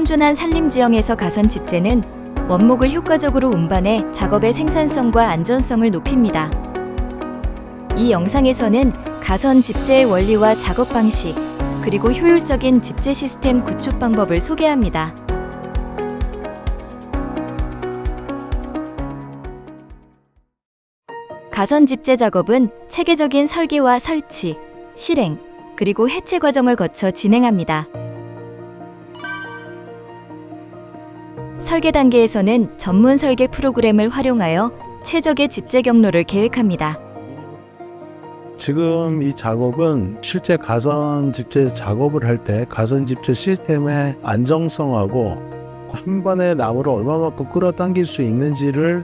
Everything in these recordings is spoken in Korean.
험준한 산림지형에서 가선 집재는 원목을 효과적으로 운반해 작업의 생산성과 안전성을 높입니다. 이 영상에서는 가선 집재의 원리와 작업 방식, 그리고 효율적인 집재 시스템 구축 방법을 소개합니다. 가선 집재 작업은 체계적인 설계와 설치, 실행, 그리고 해체 과정을 거쳐 진행합니다. 설계 단계에서는 전문 설계 프로그램을 활용하여 최적의 집재 경로를 계획합니다. 지금 이 작업은 실제 가선 집재 작업을 할 때 가선 집재 시스템의 안정성하고 한 번에 나무를 얼마만큼 끌어당길 수 있는지를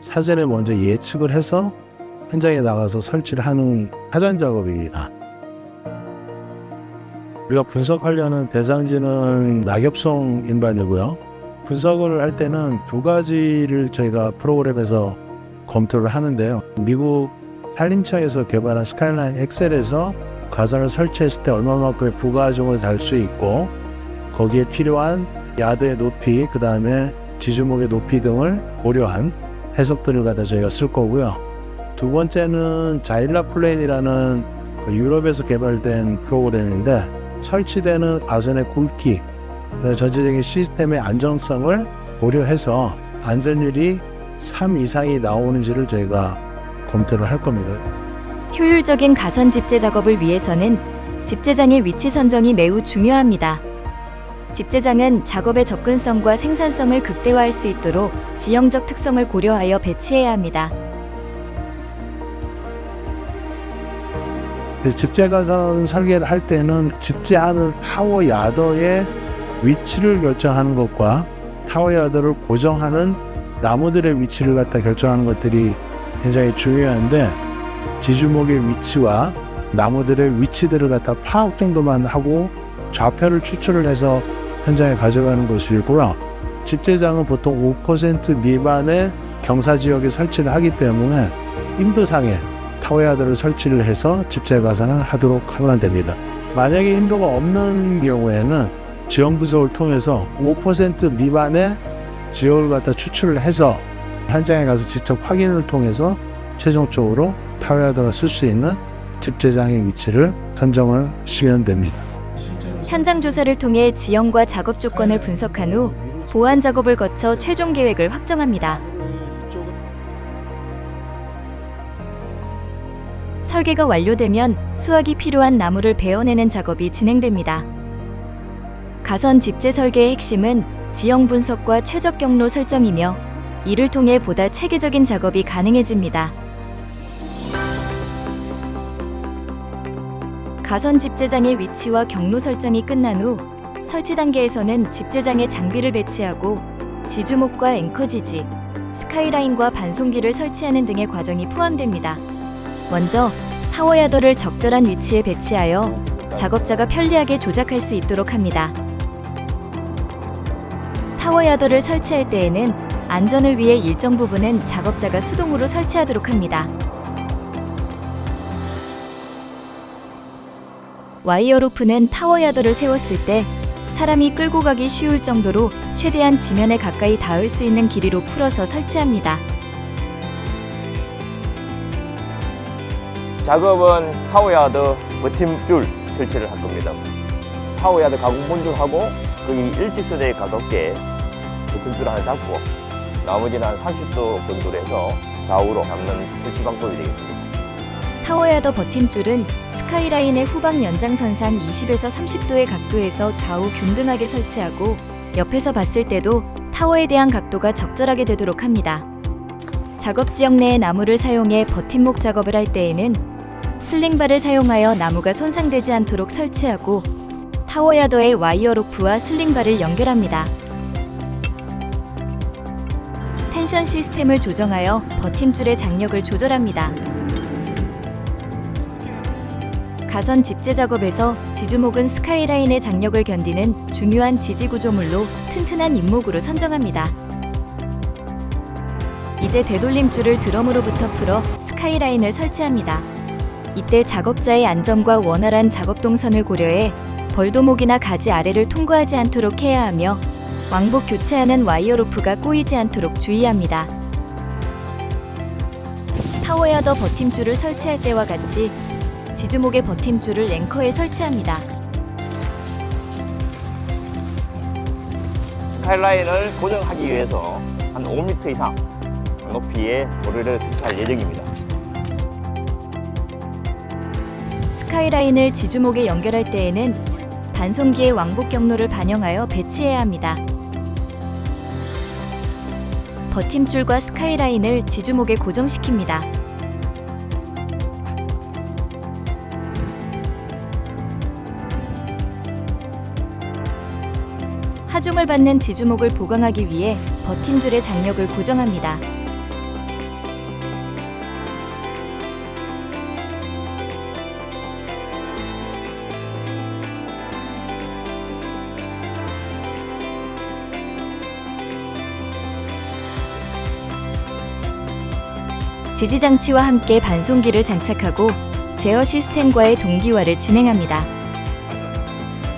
사전에 먼저 예측을 해서 현장에 나가서 설치를 하는 사전 작업입니다. 우리가 분석하려는 대상지는 낙엽성 인반이고요. 분석을 할 때는 두 가지를 저희가 프로그램에서 검토를 하는데요. 미국 산림청에서 개발한 스카이라인 엑셀에서 가선을 설치했을 때 얼마만큼의 부가중을 달 수 있고 거기에 필요한 야드의 높이, 그 다음에 지주목의 높이 등을 고려한 해석들을 갖다 저희가 쓸 거고요. 두 번째는 자일라 플랜이라는 유럽에서 개발된 프로그램인데 설치되는 가선의 굵기, 전체적인 시스템의 안정성을 고려해서 안전율이 3 이상이 나오는지를 저희가 검토를 할 겁니다. 효율적인 가선 집재 작업을 위해서는 집재장의 위치 선정이 매우 중요합니다. 집재장은 작업의 접근성과 생산성을 극대화할 수 있도록 지형적 특성을 고려하여 배치해야 합니다. 집재 가선 설계를 할 때는 집재하는 타워 야더의 위치를 결정하는 것과 타워 야더를 고정하는 나무들의 위치를 갖다 결정하는 것들이 굉장히 중요한데 지주목의 위치와 나무들의 위치들을 갖다 파악 정도만 하고 좌표를 추출을 해서 현장에 가져가는 것이고요. 집재장은 보통 5% 미만의 경사지역에 설치를 하기 때문에 인도상에 타워야드를 설치를 해서 집재 가선을 하도록 하면 됩니다. 만약에 인도가 없는 경우에는 지형 분석을 통해서 5% 미만의 지역을 갖다 추출을 해서 현장에 가서 직접 확인을 통해서 최종적으로 타워야드가 쓸 수 있는 집재장의 위치를 선정을 시키면 됩니다. 현장 조사를 통해 지형과 작업 조건을 분석한 후 보완 작업을 거쳐 최종 계획을 확정합니다. 설계가 완료되면 수확이 필요한 나무를 베어내는 작업이 진행됩니다. 가선 집재 설계의 핵심은 지형 분석과 최적 경로 설정이며 이를 통해 보다 체계적인 작업이 가능해집니다. 가선 집재장의 위치와 경로 설정이 끝난 후 설치 단계에서는 집재장에 장비를 배치하고 지주목과 앵커 지지, 스카이라인과 반송기를 설치하는 등의 과정이 포함됩니다. 먼저 타워 야더를 적절한 위치에 배치하여 작업자가 편리하게 조작할 수 있도록 합니다. 타워 야더를 설치할 때에는 안전을 위해 일정 부분은 작업자가 수동으로 설치하도록 합니다. 와이어 로프는 타워 야더를 세웠을 때 사람이 끌고 가기 쉬울 정도로 최대한 지면에 가까이 닿을 수 있는 길이로 풀어서 설치합니다. 작업은 타워야드 버팀줄 설치를 할 겁니다. 타워야드 가공 본줄하고 거의 일직선에 가깝게 버팀줄을 하나 잡고 나머지는 한 30도 정도로 해서 좌우로 잡는 설치 방법이 되겠습니다. 타워야더 버팀줄은 스카이라인의 후방 연장선상 20에서 30도의 각도에서 좌우 균등하게 설치하고 옆에서 봤을 때도 타워에 대한 각도가 적절하게 되도록 합니다. 작업 지역 내의 나무를 사용해 버팀목 작업을 할 때에는 슬링바를 사용하여 나무가 손상되지 않도록 설치하고 타워야더의 와이어 로프와 슬링바를 연결합니다. 텐션 시스템을 조정하여 버팀줄의 장력을 조절합니다. 가선 집재 작업에서 지주목은 스카이라인의 장력을 견디는 중요한 지지 구조물로 튼튼한 잇목으로 선정합니다. 이제 되돌림줄을 드럼으로부터 풀어 스카이라인을 설치합니다. 이때 작업자의 안전과 원활한 작업 동선을 고려해 벌도목이나 가지 아래를 통과하지 않도록 해야 하며 왕복 교체하는 와이어 로프가 꼬이지 않도록 주의합니다. 타워야더 버팀줄을 설치할 때와 같이 지주목의 버팀줄을 앵커에 설치합니다. 스카이라인을 고정하기 위해서 한 5m 이상 높이의 도르를 설치할 예정입니다. 스카이라인을 지주목에 연결할 때에는 반송기의 왕복 경로를 반영하여 배치해야 합니다. 버팀줄과 스카이라인을 지주목에 고정시킵니다. 하중을 받는 지주목을 보강하기 위해 버팀줄의 장력을 고정합니다. 지지장치와 함께 반송기를 장착하고 제어 시스템과의 동기화를 진행합니다.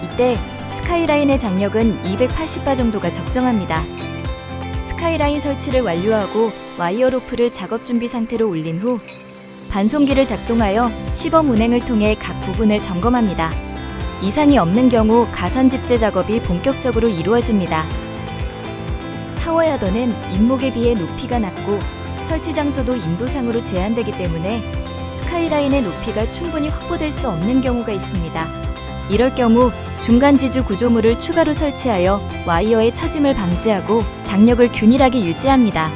이때 스카이라인의 장력은 280바 정도가 적정합니다. 스카이라인 설치를 완료하고 와이어 로프를 작업 준비 상태로 올린 후 반송기를 작동하여 시범 운행을 통해 각 부분을 점검합니다. 이상이 없는 경우 가선 집재 작업이 본격적으로 이루어집니다. 타워야더는 인목에 비해 높이가 낮고 설치 장소도 인도상으로 제한되기 때문에 스카이라인의 높이가 충분히 확보될 수 없는 경우가 있습니다. 이럴 경우 중간 지주 구조물을 추가로 설치하여 와이어의 처짐을 방지하고 장력을 균일하게 유지합니다.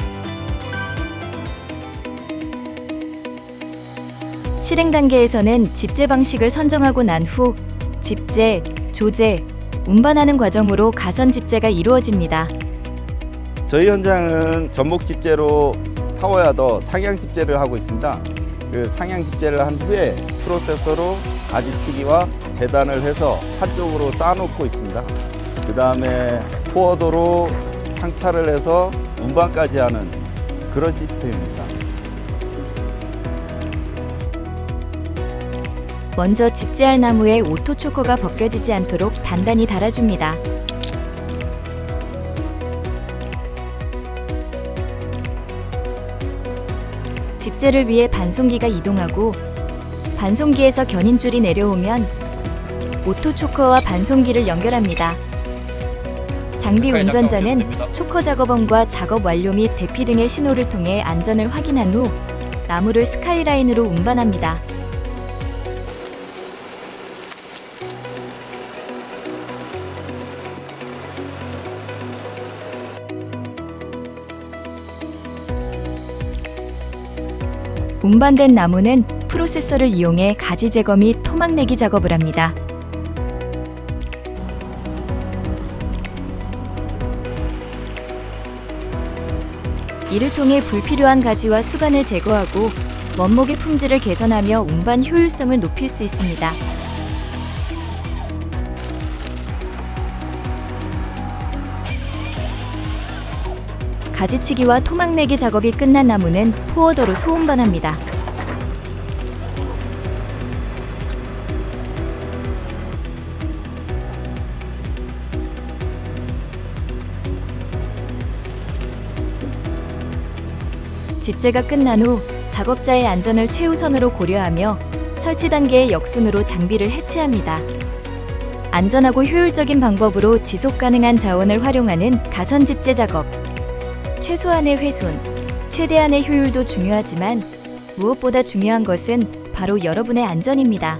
실행 단계에서는 집재 방식을 선정하고 난 후 집재, 조재, 운반하는 과정으로 가선 집재가 이루어집니다. 저희 현장은 전복 집재로 타워야더 상향 집재를 하고 있습니다. 그 상향 집재를 한 후에 프로세서로 가지치기와 재단을 해서 한쪽으로 쌓아놓고 있습니다. 그 다음에 포워더로 상차를 해서 운반까지 하는 그런 시스템입니다. 먼저 집재할 나무에 오토 초커가 벗겨지지 않도록 단단히 달아줍니다. 집재를 위해 반송기가 이동하고 반송기에서 견인줄이 내려오면 오토 초커와 반송기를 연결합니다. 장비 운전자는 초커 작업원과 작업 완료 및 대피 등의 신호를 통해 안전을 확인한 후 나무를 스카이라인으로 운반합니다. 운반된 나무는 프로세서를 이용해 가지 제거 및 토막 내기 작업을 합니다. 이를 통해 불필요한 가지와 수간을 제거하고 원목의 품질을 개선하며 운반 효율성을 높일 수 있습니다. 가지치기와 토막 내기 작업이 끝난 나무는 포워더로 소운반합니다. 집재가 끝난 후 작업자의 안전을 최우선으로 고려하며 설치 단계의 역순으로 장비를 해체합니다. 안전하고 효율적인 방법으로 지속 가능한 자원을 활용하는 가선 집재 작업. 최소한의 훼손, 최대한의 효율도 중요하지만 무엇보다 중요한 것은 바로 여러분의 안전입니다.